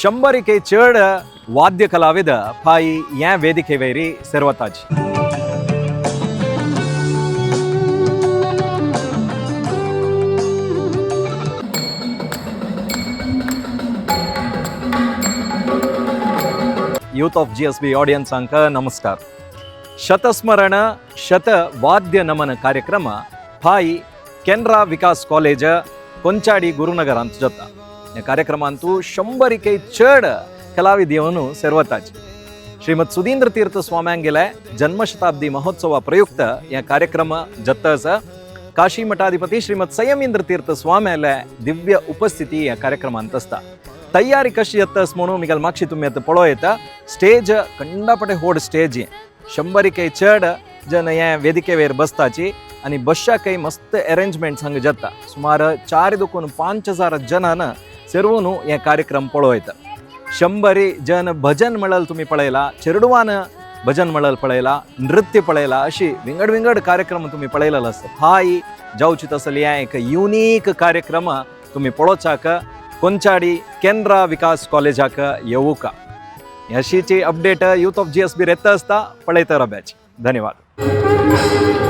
शंभरीके चड वाद्य कलाविद पाई या वेदिके वैरी सर्वताज यूथ ऑफ GSB ऑडियन्स अंक नमस्कार. शतस्मरण शत वाद्य नमन कार्यक्रम पाई केनरा विकास कॉलेज ಕೊಂಚಾಡಿ गुरुनगर ಅಂತ ಜೊತ್ತ या कार्यक्रमांतू 100ಕ್ಕೆ चड कलाविद येवन सेरवताच. श्रीमद सुधींद्र तीर्थ स्वाम्यांगेले जन्मशताब्दी महोत्सव प्रयुक्त या कार्यक्रम जत्तस काशी मठाधिपती श्रीमद संयमेंद्र तीर्थ स्वाम्याले दिव्य उपस्थिती या कार्यक्रमांत असता. तयारी कशी येतस म्हणून मिगल मागशी तुम्ही आता पळोयता स्टेज कंडापटे होड स्टेज 100ಕ್ಕೆ चड जन या वेदिकेवेर बसताची आणि बसच्या काही मस्त अरेंजमेंट हांगा जाता. सुमार 4,500 जनान सेरवून या कार्यक्रम पळोयता. 100 जन भजन मळल तुम्ही पळयला, चेरडवान भजन मळल पळयला, नृत्य पळयला, अशी विंगड विंगड कार्यक्रम तुम्ही पळयलेला असता. हाई जावची तसली या एक युनिक कार्यक्रम तुम्ही पळोवचाक ಕೊಂಚಾಡಿ केनरा विकास कॉलेजाक येऊका. अशीची अपडेट यूथ ऑफ GSB येता असता पळयता रावचे. धन्यवाद.